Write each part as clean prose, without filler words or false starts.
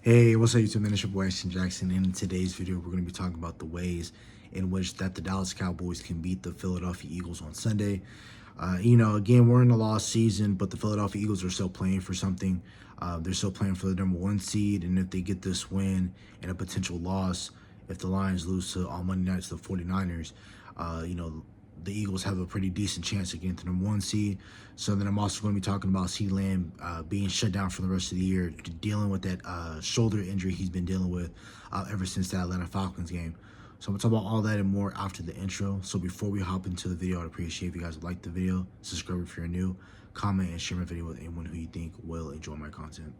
Hey, what's up, YouTube? It's your boy Ashton Jackson, and in today's video, we're going to be talking about the ways in which that the Dallas Cowboys can beat the Philadelphia Eagles on Sunday. Again, we're in the lost season, but the Philadelphia Eagles are still playing for something. They're still playing for the #1 seed, and if they get this win and a potential loss, if the Lions lose on Monday night to the 49ers, the Eagles have a pretty decent chance against the #1 seed. So then I'm also going to be talking about CeeDee Lamb being shut down for the rest of the year, dealing with that shoulder injury he's been dealing with ever since the Atlanta Falcons game. So I'm going to talk about all that and more after the intro. So before we hop into the video, I'd appreciate if you guys would like the video, subscribe if you're new, comment, and share my video with anyone who you think will enjoy my content.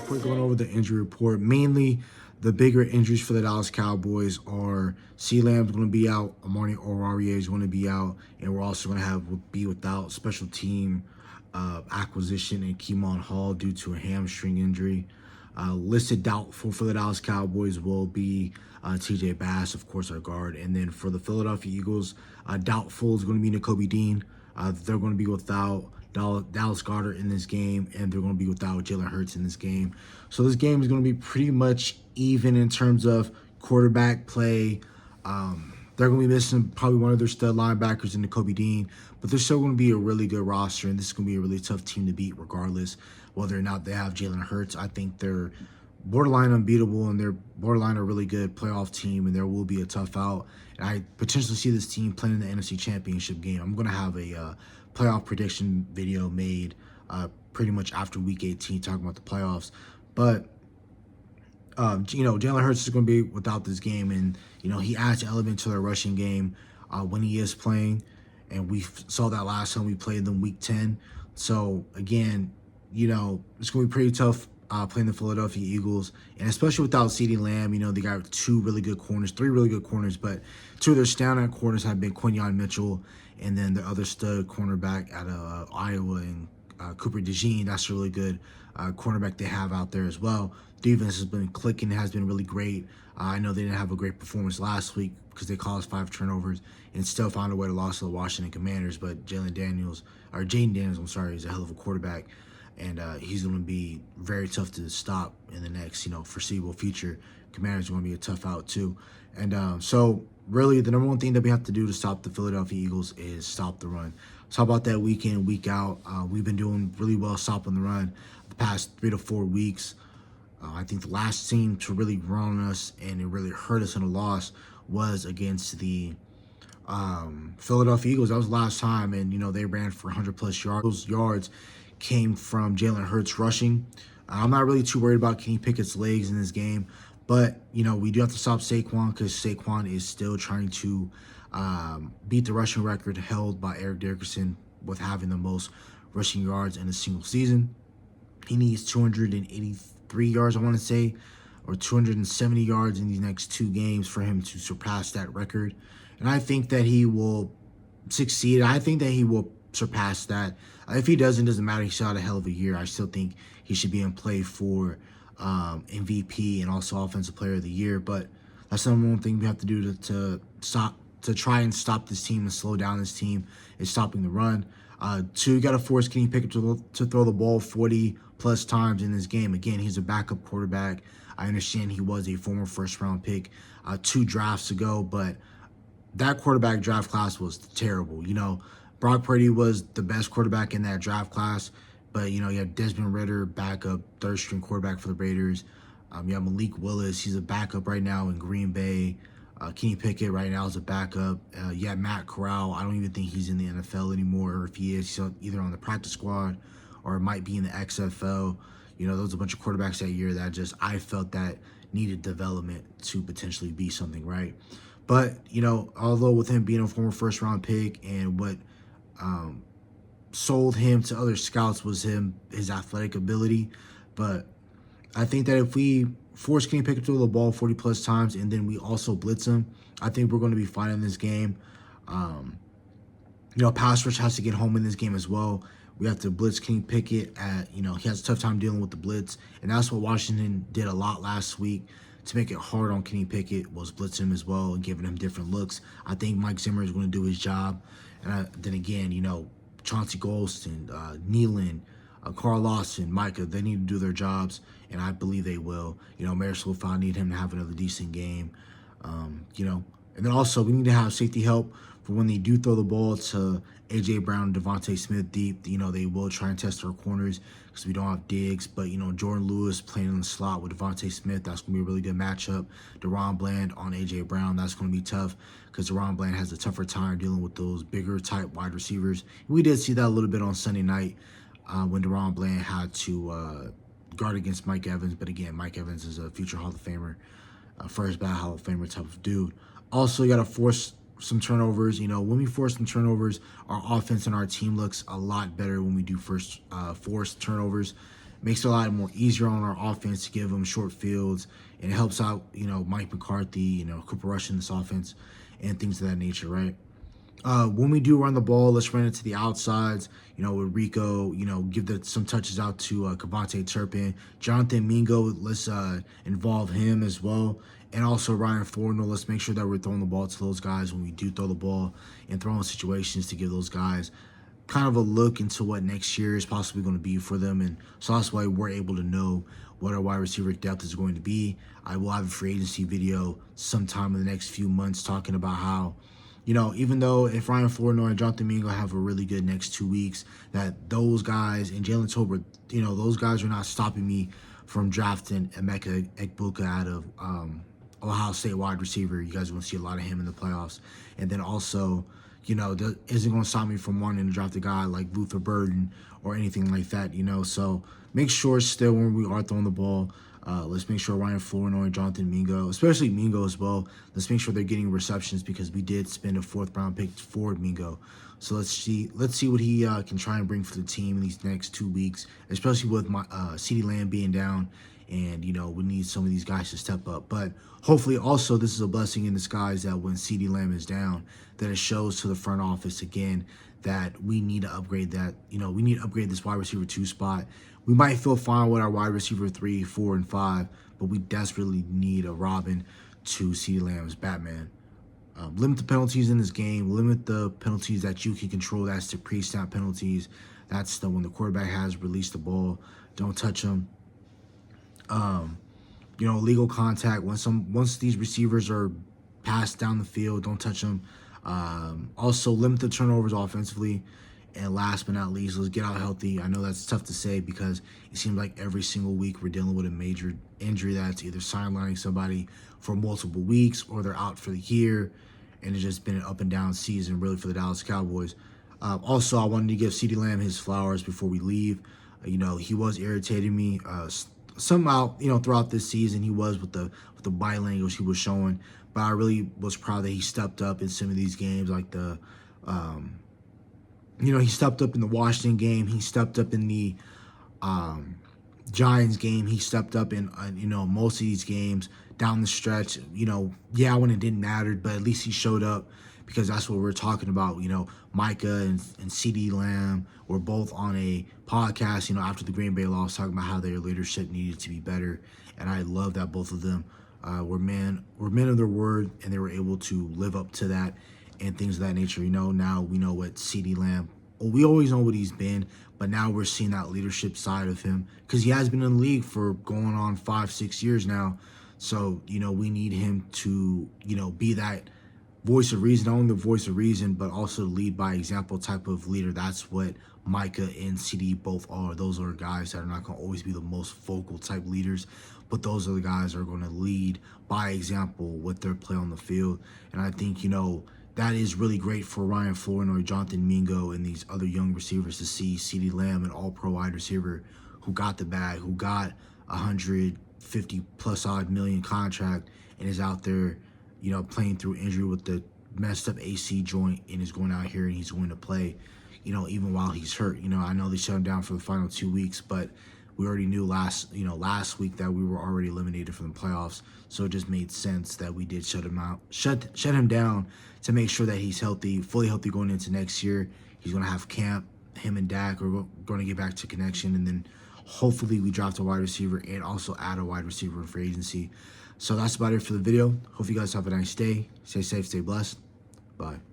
We're going over the injury report. Mainly, the bigger injuries for the Dallas Cowboys are CeeDee Lamb's going to be out, Amari Oruwariye is going to be out, and we're also going to be without special team acquisition and Keemon Hall due to a hamstring injury. Listed doubtful for the Dallas Cowboys will be TJ Bass, of course, our guard. And then for the Philadelphia Eagles, doubtful is going to be Nakobe Dean. They're going to be without Dallas Goedert in this game, and they're going to be without Jalen Hurts in this game. So this game is going to be pretty much even in terms of quarterback play. They're going to be missing probably one of their stud linebackers in Nakobe Dean, but they're still going to be a really good roster, and this is going to be a really tough team to beat regardless whether or not they have Jalen Hurts. I think they're borderline unbeatable, and they're borderline a really good playoff team, and there will be a tough out. And I potentially see this team playing in the NFC Championship game. I'm going to have a playoff prediction video made pretty much after Week 18 talking about the playoffs. But, Jalen Hurts is going to be without this game, and, he adds element to their rushing game when he is playing. And we saw that last time we played them Week 10. So, again, it's going to be pretty tough playing the Philadelphia Eagles, and especially without CeeDee Lamb. They got three really good corners, but two of their standout corners have been Quinyon Mitchell, and then the other stud cornerback out of Iowa and Cooper DeJean. That's a really good cornerback they have out there as well. Defense has been clicking, has been really great. I know they didn't have a great performance last week because they caused 5 turnovers and still found a way to lose to the Washington Commanders, but Jaden Daniels, is a hell of a quarterback. And he's going to be very tough to stop in the next, foreseeable future. Commanders are going to be a tough out too. And so really the #1 thing that we have to do to stop the Philadelphia Eagles is stop the run. So how about that week in, week out? We've been doing really well stopping the run the past 3 to 4 weeks. I think the last team to really run on us and it really hurt us in a loss was against the Philadelphia Eagles. That was the last time, and they ran for 100+ yards. Those yards came from Jalen Hurts rushing. I'm not really too worried about Kenny Pickett's legs in this game, but we do have to stop Saquon because Saquon is still trying to beat the rushing record held by Eric Dickerson with having the most rushing yards in a single season. He needs 283 yards, I want to say, or 270 yards in these next 2 games for him to surpass that record. And I think that he will succeed. I think that he will surpass that. If he doesn't matter. He still had a hell of a year. I still think he should be in play for MVP and also Offensive Player of the Year. But that's the #1 thing we have to do to try and stop this team and slow down this team is stopping the run. 2, you got to force Kenny Pickett to throw the ball 40+ times in this game. Again, he's a backup quarterback. I understand he was a former first-round pick 2 drafts ago, but that quarterback draft class was terrible. Brock Purdy was the best quarterback in that draft class, but, you have Desmond Ridder, backup, 3rd-string quarterback for the Raiders. You have Malik Willis. He's a backup right now in Green Bay. Kenny Pickett right now is a backup. You have Matt Corral. I don't even think he's in the NFL anymore, or if he is, he's either on the practice squad or it might be in the XFL. Those are a bunch of quarterbacks that year that I felt that needed development to potentially be something, right? But, although with him being a former first-round pick and what sold him to other scouts was his athletic ability. But I think that if we force Kenny Pickett to throw the ball 40+ times and then we also blitz him, I think we're going to be fine in this game. Pass rush has to get home in this game as well. We have to blitz Kenny Pickett he has a tough time dealing with the blitz, and that's what Washington did a lot last week to make it hard on Kenny Pickett was blitzing him as well and giving him different looks. I think Mike Zimmer is going to do his job. And then again, Chauncey Golston, Nealon, Carl Lawson, Micah, they need to do their jobs, and I believe they will. Marisol, I need him to have another decent game. And then also we need to have safety help for when they do throw the ball to A.J. Brown and Devontae Smith deep. They will try and test our corners because we don't have Diggs. But, Jordan Lewis playing in the slot with Devontae Smith, that's going to be a really good matchup. DaRon Bland on A.J. Brown, that's going to be tough because DaRon Bland has a tougher time dealing with those bigger type wide receivers. We did see that a little bit on Sunday night when DaRon Bland had to guard against Mike Evans. But again, Mike Evans is a future Hall of Famer, first ballot Hall of Famer type of dude. Also, you got to force some turnovers. When we force some turnovers, our offense and our team looks a lot better when we do force turnovers. Makes it a lot more easier on our offense to give them short fields, and it helps out, Mike McCarthy, Cooper Rush in this offense, and things of that nature, right? When we do run the ball, let's run it to the outsides. With Rico, give some touches out to Kavontae Turpin. Jonathan Mingo, let's involve him as well. And also Ryan Flournoy, let's make sure that we're throwing the ball to those guys when we do throw the ball and throwing situations to give those guys kind of a look into what next year is possibly going to be for them. And so that's why we're able to know what our wide receiver depth is going to be. I will have a free agency video sometime in the next few months talking about how, even though if Ryan Flournoy and Jonathan Mingo have a really good next 2 weeks, that those guys and Jalen Tolbert, those guys are not stopping me from drafting Emeka Egbuka out of Ohio State wide receiver. You guys are going to see a lot of him in the playoffs. And then also, isn't going to stop me from wanting to draft a guy like Luther Burden or anything like that, So make sure still when we are throwing the ball, let's make sure Ryan Flournoy and Jonathan Mingo, especially Mingo as well, let's make sure they're getting receptions because we did spend a 4th-round pick for Mingo. So let's see what he can try and bring for the team in these next 2 weeks, especially with CeeDee Lamb being down. And, we need some of these guys to step up. But hopefully also this is a blessing in disguise that when CeeDee Lamb is down, that it shows to the front office again that we need to upgrade that. We need to upgrade this wide receiver 2 spot. We might feel fine with our wide receiver 3, 4, and 5, but we desperately need a Robin to CeeDee Lamb's Batman. Limit the penalties in this game. Limit the penalties that you can control. That's the pre-snap penalties. That's when the quarterback has released the ball. Don't touch them. Legal contact. Once these receivers are passed down the field, don't touch them. Also, limit the turnovers offensively. And last but not least, let's get out healthy. I know that's tough to say because it seems like every single week we're dealing with a major injury that's either sidelining somebody for multiple weeks or they're out for the year. And it's just been an up and down season really for the Dallas Cowboys. Also, I wanted to give CeeDee Lamb his flowers before we leave. He was irritating me. Somehow, throughout this season, he was with the body language he was showing. But I really was proud that he stepped up in some of these games, like he stepped up in the Washington game. He stepped up in the Giants game. He stepped up in, most of these games down the stretch. When it didn't matter, but at least he showed up because that's what we're talking about. Micah and CeeDee Lamb were both on a podcast, after the Green Bay loss, talking about how their leadership needed to be better. And I love that both of them were men of their word, and they were able to live up to that and things of that nature. Now we know what CeeDee Lamb, we always know what he's been, but now we're seeing that leadership side of him because he has been in the league for going on 5-6 years now. So, we need him to, be that voice of reason, not only the voice of reason, but also lead by example type of leader. That's what Micah and CeeDee both are. Those are guys that are not going to always be the most vocal type leaders, but those are the guys that are going to lead by example with their play on the field. And I think, that is really great for Ryan Flournoy, Jonathan Mingo, and these other young receivers to see CeeDee Lamb, an all-pro wide receiver who got the bag, who got $150+ odd million contract and is out there, playing through injury with the messed up AC joint and is going out here and he's going to play, even while he's hurt. I know they shut him down for the final 2 weeks, but we already knew last week that we were already eliminated from the playoffs. So it just made sense that we did shut him down to make sure that he's healthy, fully healthy going into next year. He's going to have camp. Him and Dak are going to get back to connection, and then hopefully we draft a wide receiver and also add a wide receiver in free agency. So that's about it for the video. Hope you guys have a nice day. Stay safe, stay blessed. Bye.